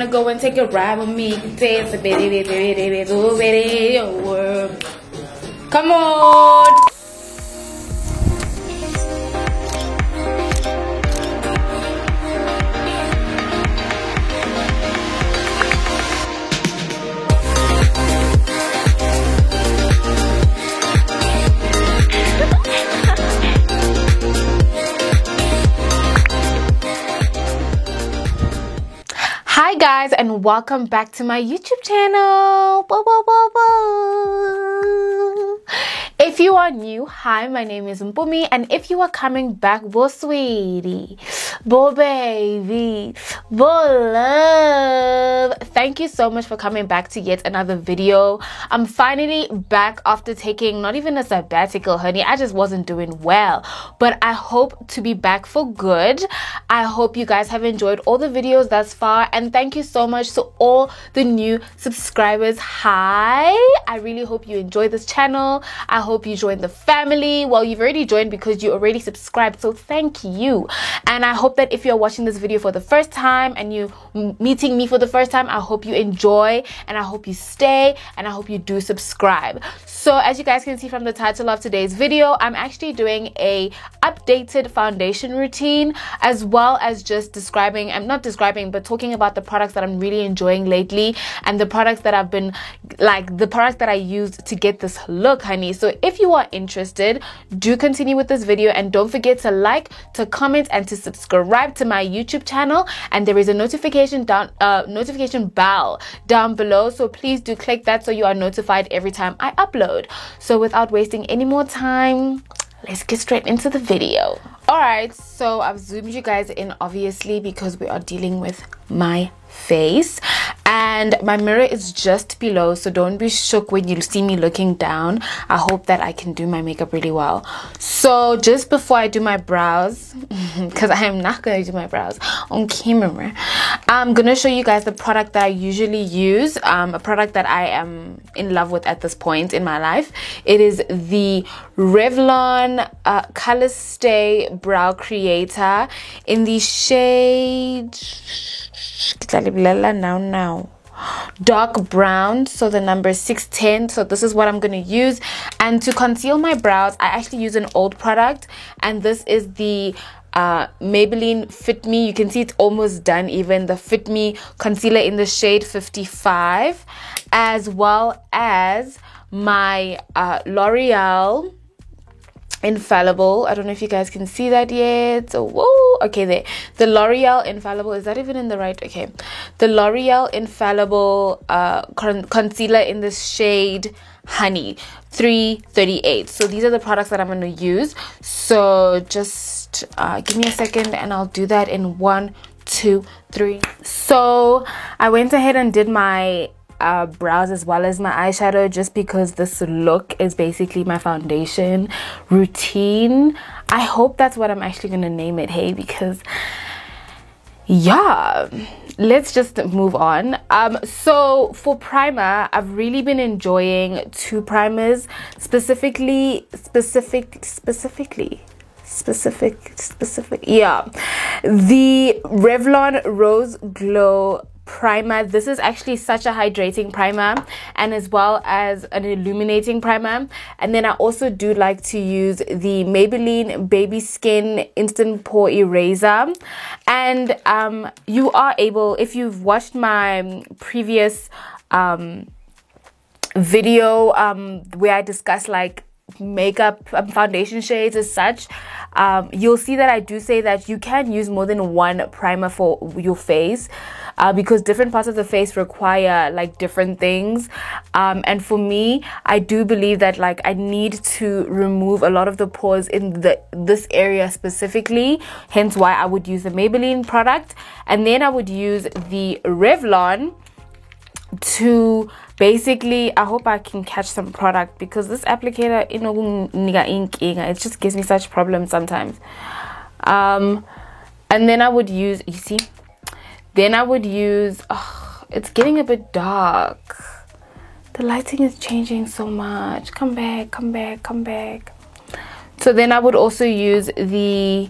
Go and take a ride with me. Dance a bit, come on. Hi guys, and welcome back to my YouTube channel. If you are new, hi, my name is Mpumi, and if you are coming back, bo sweetie, bo baby, bo love, thank you so much for coming back to yet another video. I'm finally back after taking not even a sabbatical, honey. I just wasn't doing well, but I hope to be back for good. I hope you guys have enjoyed all the videos thus far, and thank you so much to all the new subscribers. Hi, I really hope you enjoy this channel. I hope you join the family. Well, you've already joined because you already subscribed, so thank you. And I hope that if you're watching this video for the first time and you meeting me for the first time, I hope you enjoy, and I hope you stay, and I hope you do subscribe. So as you guys can see from the title of today's video, I'm actually doing a updated foundation routine, as well as just describing, I'm not describing, but talking about the products that I'm really enjoying lately, and the products that I've been like, the products that I used to get this look, honey. So if you are interested, do continue with this video, and don't forget to like, to comment, and to subscribe to my YouTube channel. And there is a notification bell down below, so please do click that so you are notified every time I upload. So without wasting any more time, let's get straight into the video. Alright, so I've zoomed you guys in, obviously, because we are dealing with my face, and my mirror is just below, so don't be shook when you see me looking down. I hope that I can do my makeup really well. So just before I do my brows, because I am not going to do my brows on camera, I'm going to show you guys the product that I usually use, a product that I am in love with at this point in my life. It is the Revlon Color Stay Brow Creator in the shade now dark brown, so the number 610. So this is what I'm going to use. And to conceal my brows, I actually use an old product, and this is the Maybelline Fit Me. You can see it's almost done, even the Fit Me concealer in the shade 55, as well as my L'Oreal Infallible. I don't know if you guys can see that yet. So whoa, okay, there, the L'Oreal Infallible, is that even in the right? Okay, the L'Oreal Infallible concealer in this shade Honey 338. So these are the products that I'm going to use. So just give me a second and I'll do that in 1, 2, 3. So I went ahead and did my brows as well as my eyeshadow, just because this look is basically my foundation routine. I hope that's what I'm actually gonna name it, hey, because yeah, let's just move on. So for primer, I've really been enjoying two primers, specific, yeah, the Revlon Rose Glow primer. This is actually such a hydrating primer, and as well as an illuminating primer. And then I also do like to use the Maybelline Baby Skin Instant Pore Eraser. And you are able, if you've watched my previous video where I discuss like makeup foundation shades as such, you'll see that I do say that you can use more than one primer for your face, because different parts of the face require like different things, and for me, I do believe that like I need to remove a lot of the pores in this area specifically, hence why I would use the Maybelline product, and then I would use the Revlon to basically, I hope I can catch some product, because this applicator, it just gives me such problems sometimes. And then I would use, you see, then I would use, it's getting a bit dark. The lighting is changing so much. Come back. So then I would also use the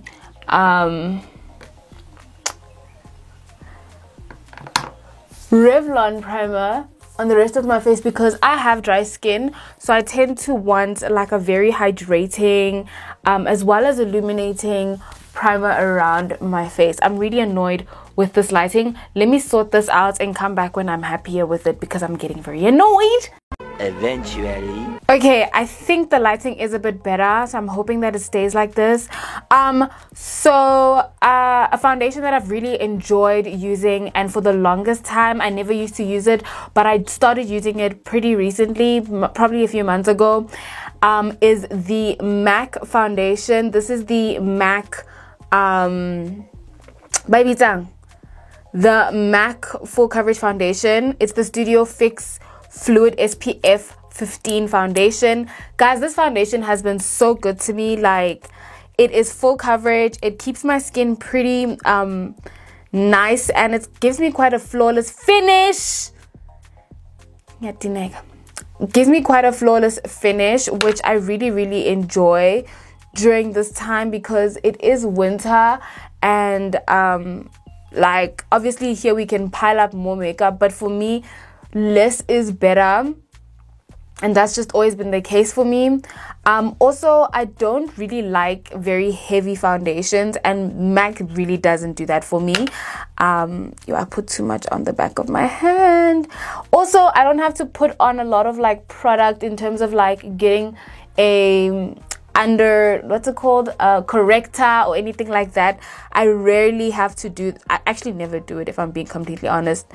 Revlon primer on the rest of my face because I have dry skin, so I tend to want like a very hydrating as well as illuminating primer around my face. I'm really annoyed with this lighting. Let me sort this out and come back when I'm happier with it because I'm getting very annoyed. Eventually. Okay, I think the lighting is a bit better, so I'm hoping that it stays like this. A foundation that I've really enjoyed using, and for the longest time I never used to use it, but I started using it pretty recently, probably a few months ago, is the MAC foundation. This is the MAC Baby Tang, the MAC full coverage foundation. It's the Studio Fix Fluid SPF 15 foundation. Guys, this foundation has been so good to me. Like, it is full coverage, it keeps my skin pretty nice, and it gives me quite a flawless finish. It gives me quite a flawless finish, which I really enjoy during this time because it is winter, and like, obviously here we can pile up more makeup, but for me less is better, and that's just always been the case for me. Also, I don't really like very heavy foundations, and MAC really doesn't do that for me. I put too much on the back of my hand. Also, I don't have to put on a lot of like product in terms of like getting a corrector or anything like that. I rarely have to do, I actually never do it if I'm being completely honest.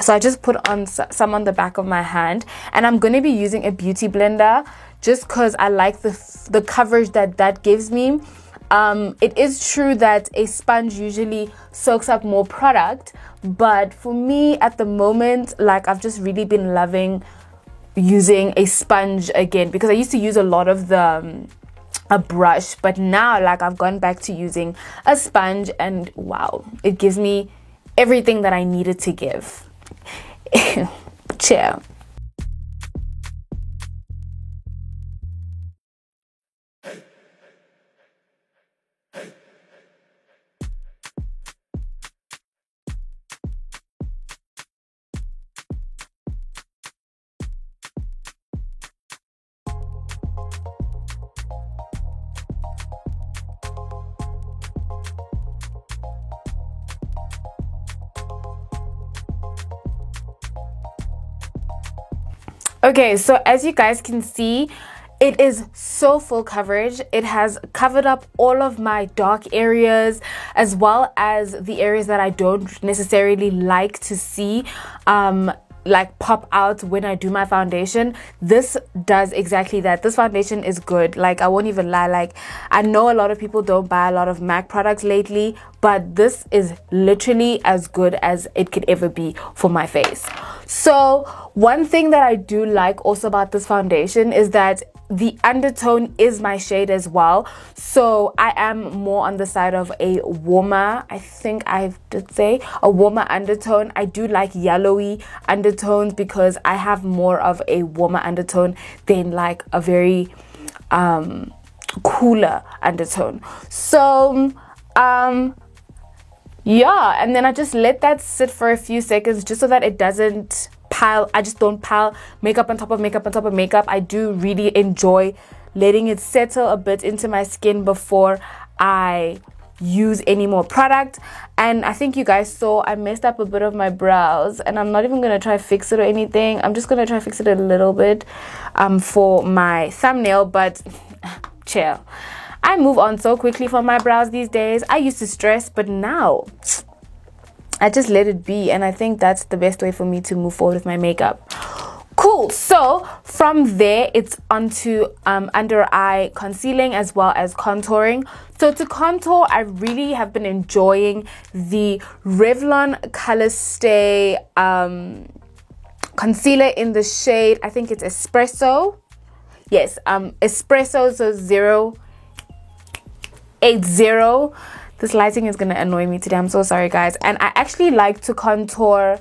So I just put on some on the back of my hand, and I'm going to be using a beauty blender just because I like the coverage that gives me. It is true that a sponge usually soaks up more product, but for me at the moment, like, I've just really been loving using a sponge again, because I used to use a lot of a brush, but now like I've gone back to using a sponge, and wow, it gives me everything that I needed to give. Chill. Okay, so as you guys can see, it is so full coverage. It has covered up all of my dark areas, as well as the areas that I don't necessarily like to see like pop out when I do my foundation. This does exactly that. This foundation is good. Like, I won't even lie, like, I know a lot of people don't buy a lot of MAC products lately, but this is literally as good as it could ever be for my face. So one thing that I do like also about this foundation is that the undertone is my shade as well. So I am more on the side of a warmer, I think I did say a warmer undertone. I do like yellowy undertones because I have more of a warmer undertone than like a very cooler undertone. So yeah, and then I just let that sit for a few seconds just so that it doesn't pile. I just don't pile makeup on top of makeup on top of makeup. I do really enjoy letting it settle a bit into my skin before I use any more product. And I think you guys saw I messed up a bit of my brows, and I'm not even gonna try fix it or anything. I'm just gonna try fix it a little bit for my thumbnail, but chill. I move on so quickly from my brows these days. I used to stress, but now I just let it be, and I think that's the best way for me to move forward with my makeup. Cool. So from there, it's onto under eye concealing as well as contouring. So to contour, I really have been enjoying the Revlon Colorstay concealer in the shade, I think it's Espresso. Yes, Espresso, so 080. This lighting is gonna annoy me today. I'm so sorry, guys. And I actually like to contour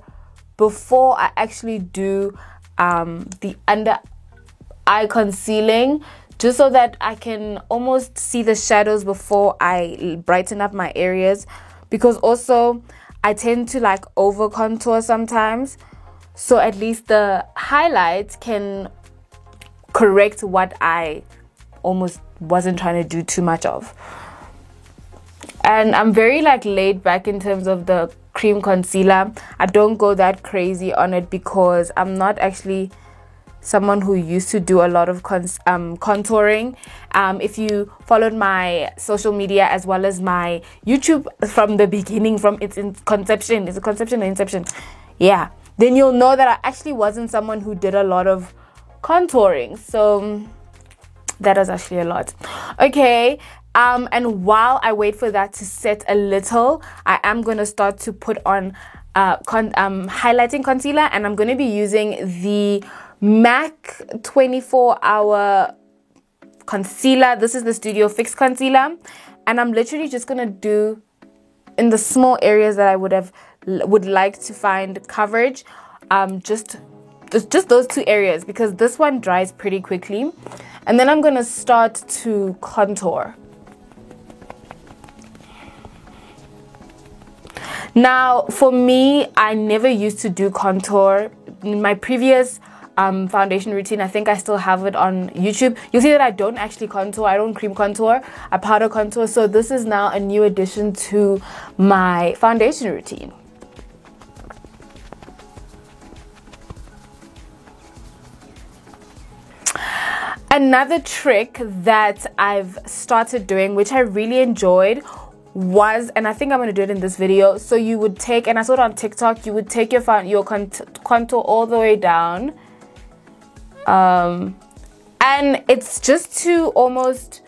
before I actually do the under eye concealing, just so that I can almost see the shadows before I brighten up my areas. Because also I tend to like over contour sometimes, so at least the highlights can correct what I almost wasn't trying to do too much of. And I'm very like laid back in terms of the cream concealer. I don't go that crazy on it because I'm not actually someone who used to do a lot of contouring. If you followed my social media as well as my YouTube from the beginning, from its conception, is it conception or inception? Yeah, then you'll know that I actually wasn't someone who did a lot of contouring. So that was actually a lot. Okay. And while I wait for that to set a little, I am going to start to put on highlighting concealer, and I'm going to be using the MAC 24-hour concealer. This is the Studio Fix concealer, and I'm literally just going to do in the small areas that I would like to find coverage, just those two areas, because this one dries pretty quickly. And then I'm going to start to contour. Now, for me, I never used to do contour. In my previous foundation routine, I think I still have it on YouTube. You'll see that I don't actually contour. I don't cream contour. I powder contour. So this is now a new addition to my foundation routine. Another trick that I've started doing, which I really enjoyed, was, and I think I'm going to do it in this video, so you would take, and I saw it on TikTok, you would take your contour all the way down, and it's just to almost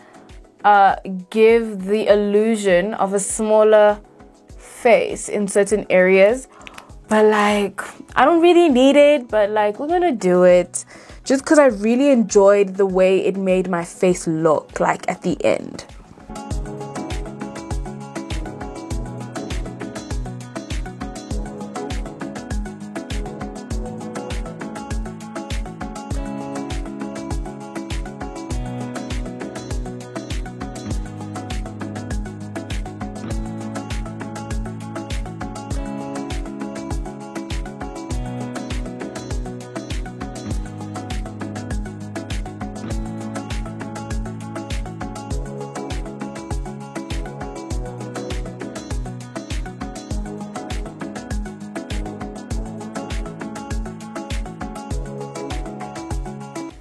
give the illusion of a smaller face in certain areas. But like, I don't really need it, but like, we're gonna do it just because I really enjoyed the way it made my face look like at the end.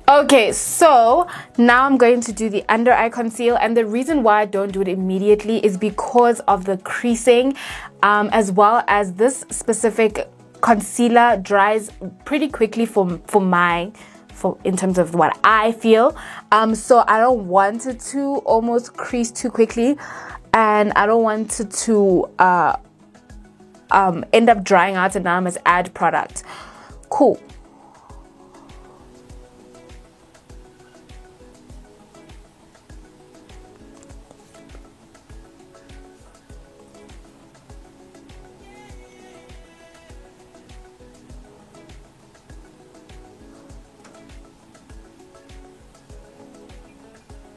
Okay, so now I'm going to do the under eye conceal, and the reason why I don't do it immediately is because of the creasing, as well as this specific concealer dries pretty quickly in terms of what I feel. So I don't want it to almost crease too quickly, and I don't want it to end up drying out and now I must add product. Cool.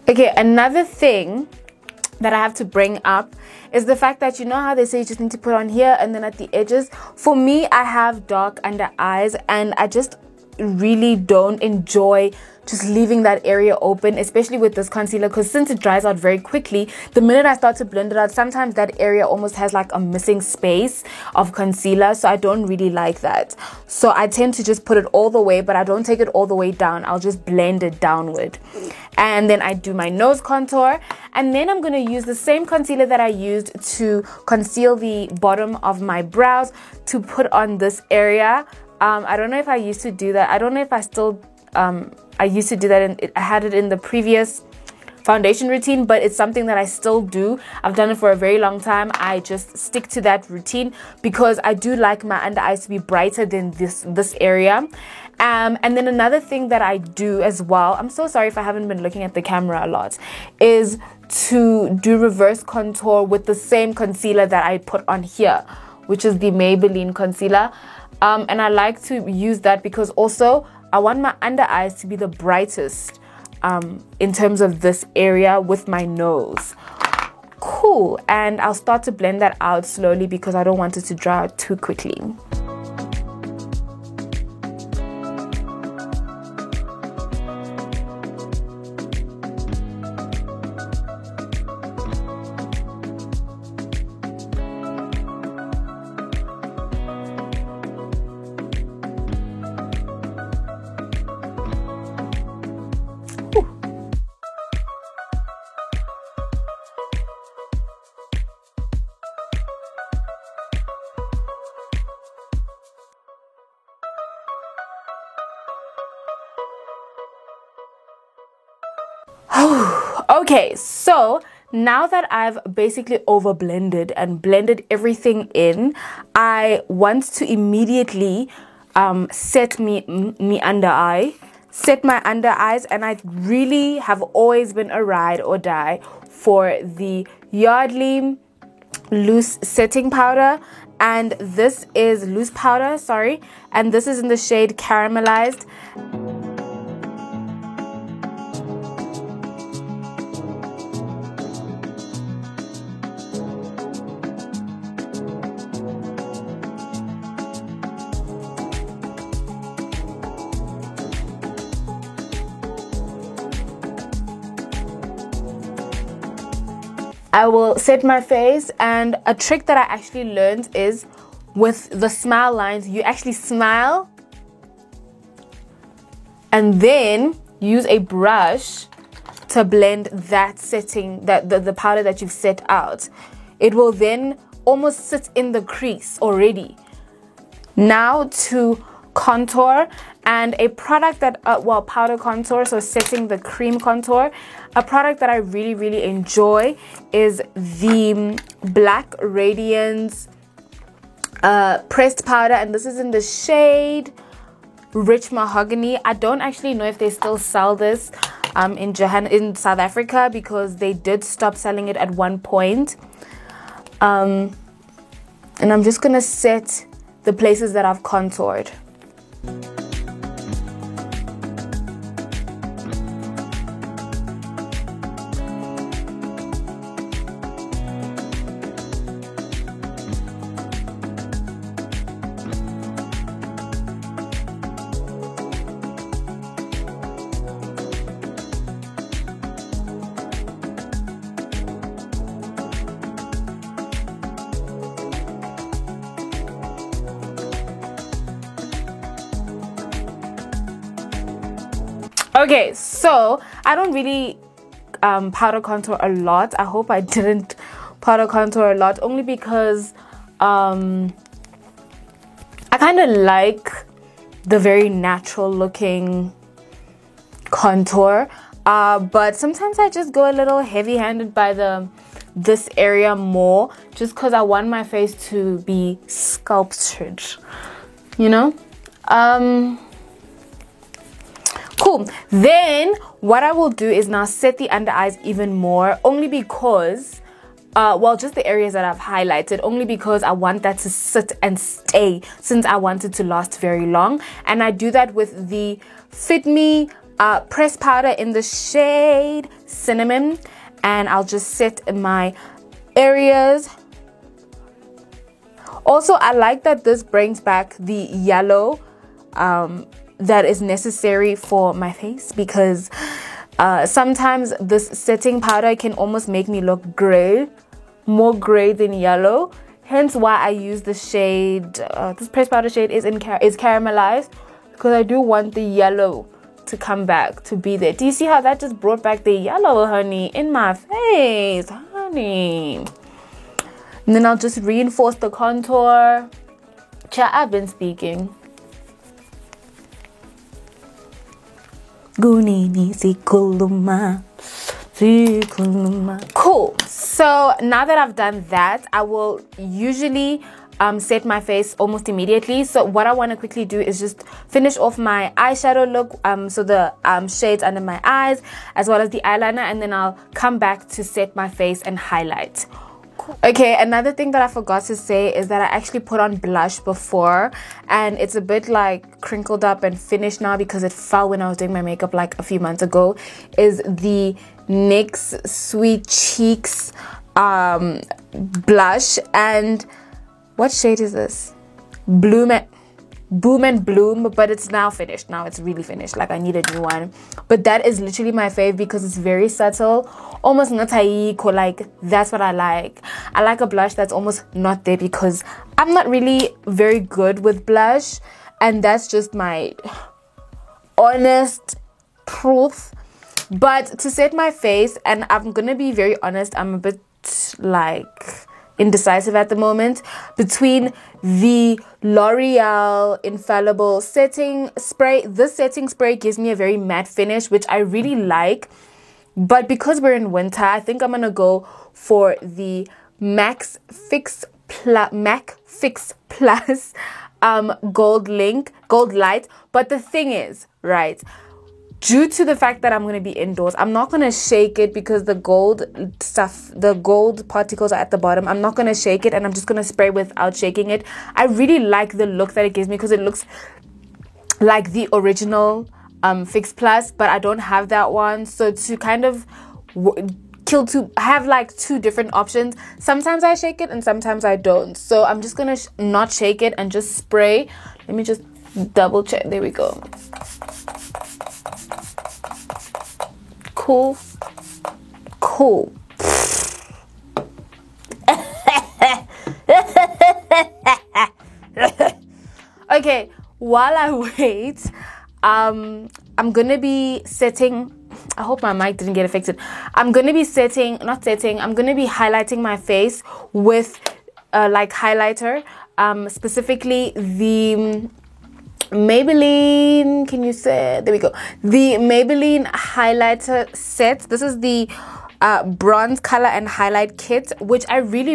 Okay, another thing that I have to bring up is the fact that, you know how they say you just need to put on here and then at the edges? For me, I have dark under eyes, and I just really don't enjoy just leaving that area open, especially with this concealer, because since it dries out very quickly, the minute I start to blend it out, sometimes that area almost has like a missing space of concealer, so I don't really like that. So I tend to just put it all the way, but I don't take it all the way down. I'll just blend it downward. And then I do my nose contour, and then I'm going to use the same concealer that I used to conceal the bottom of my brows to put on this area. I don't know if I used to do that. I don't know if I still I used to do that, I had it in the previous foundation routine, but it's something that I still do. I've done it for a very long time. I just stick to that routine because I do like my under eyes to be brighter than this area. And then another thing that I do as well, I'm so sorry if I haven't been looking at the camera a lot, is to do reverse contour with the same concealer that I put on here, which is the Maybelline concealer. And I like to use that because also I want my under eyes to be the brightest in terms of this area with my nose. Cool. cool. And I'll start to blend that out slowly because I don't want it to dry out too quickly. Okay, so now that I've basically over blended and blended everything in, I want to immediately set my under eye, and I really have always been a ride or die for the Yardley loose setting powder, and this is loose powder, sorry, and this is in the shade Caramelized. I will set my face, and a trick that I actually learned is with the smile lines, you actually smile and then use a brush to blend that setting, that the powder that you've set out. It will then almost sit in the crease already. Now to contour, and a product that powder contour, so setting the cream contour, a product that I really enjoy is the Black Radiance pressed powder, and this is in the shade Rich Mahogany. I don't actually know if they still sell this in South Africa, because they did stop selling it at one point. And I'm just gonna set the places that I've contoured. Okay, so I don't really powder contour a lot. I hope I didn't powder contour a lot, only because I kind of like the very natural looking contour, but sometimes I just go a little heavy handed by this area more, just because I want my face to be sculptured, you know. Cool. Then what I will do is now set the under eyes even more, only because just the areas that I've highlighted, only because I want that to sit and stay, since I want it to last very long. And I do that with the Fit Me pressed powder in the shade Cinnamon, and I'll just set my areas. Also, I like that this brings back the yellow that is necessary for my face, because sometimes this setting powder can almost make me look gray, more gray than yellow. Hence why I use the shade, this pressed powder shade is Caramelized, because I do want the yellow to come back, to be there. Do you see how that just brought back the yellow, honey, in my face, honey? And then I'll just reinforce the contour. I've been speaking. Cool. So now that I've done that, I will usually set my face almost immediately. So what I want to quickly do is just finish off my eyeshadow look, so the shades under my eyes as well as the eyeliner, and then I'll come back to set my face and highlight. Okay, another thing that I forgot to say is that I actually put on blush before, and it's a bit like crinkled up and finished now because it fell when I was doing my makeup like a few months ago. Is the NYX Sweet Cheeks blush. And what shade is this? Boom and Bloom, but it's now finished. Now it's really finished. Like, I need a new one. But that is literally my fave because it's very subtle, almost not taiko. Like, that's what I like. I like a blush that's almost not there because I'm not really very good with blush, and that's just my honest truth. But to set my face, and I'm gonna be very honest, I'm a bit like indecisive at the moment between the L'Oreal Infallible setting spray. This setting spray gives me a very matte finish, which I really like, but because we're in winter, I think I'm gonna go for the MAC Fix Plus Gold Light. But the thing is, right, due to the fact that I'm going to be indoors, I'm not going to shake it because the gold particles are at the bottom. I'm not going to shake it, and I'm just going to spray without shaking it. I really like the look that it gives me because it looks like the original Fix Plus, but I don't have that one. So to kind of have like two different options, sometimes I shake it and sometimes I don't. So I'm just going to not shake it and just spray. Let me just double check. There we go. Cool. Okay, while I wait, I'm gonna be setting. I hope my mic didn't get affected. I'm gonna be I'm gonna be highlighting my face with like highlighter, specifically the Maybelline, there we go, the Maybelline highlighter set. This is the bronze color and highlight kit, which I really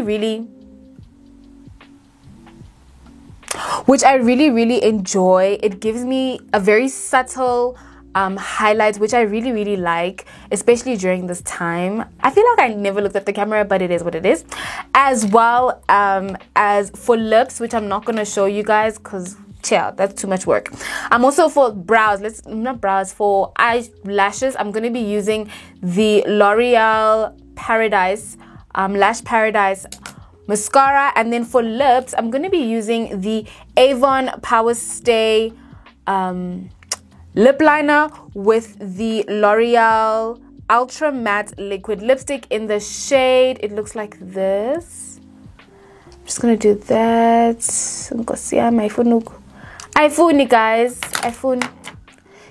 enjoy. It gives me a very subtle highlight, which I really like, especially during this time. I feel like I never looked at the camera, but it is what it is. As well as for lips, which I'm not going to show you guys because that's too much work. I'm also for for eyelashes, I'm going to be using the L'Oreal Paradise Lash Paradise mascara. And then for lips, I'm going to be using the Avon Power Stay lip liner with the L'Oreal Ultra Matte Liquid Lipstick in the shade, it looks like this. I'm just going to do that. iPhone, guys. iPhone.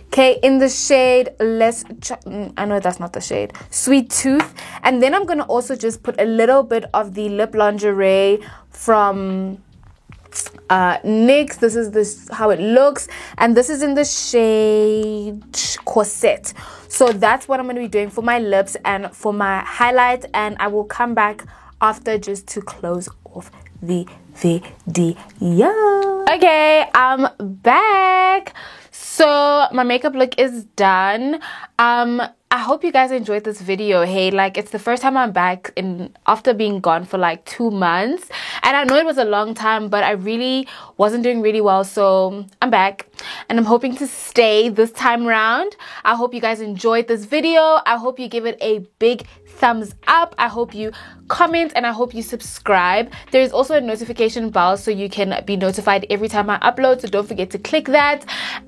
Okay, in the shade I know that's not the shade. Sweet Tooth. And then I'm going to also just put a little bit of the lip lingerie from NYX. This is how it looks, and this is in the shade Corset. So that's what I'm going to be doing for my lips and for my highlight, and I will come back after just to close off the video. Okay, I'm back. So my makeup look is done. I hope you guys enjoyed this video. Hey, like, it's the first time I'm back after being gone for like 2 months, and I know it was a long time, but I really wasn't doing really well, so I'm back and I'm hoping to stay this time around. I hope you guys enjoyed this video. I hope you give it a big thumbs up. I hope you comment, and I hope you subscribe. There is also a notification bell so you can be notified every time I upload, so don't forget to click that.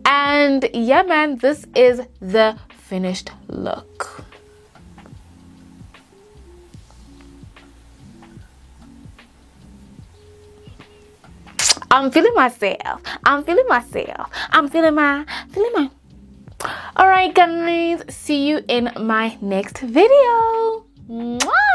And yeah, man, this is the finished look. I'm feeling myself. I'm feeling my. All right, guys. See you in my next video. Mwah!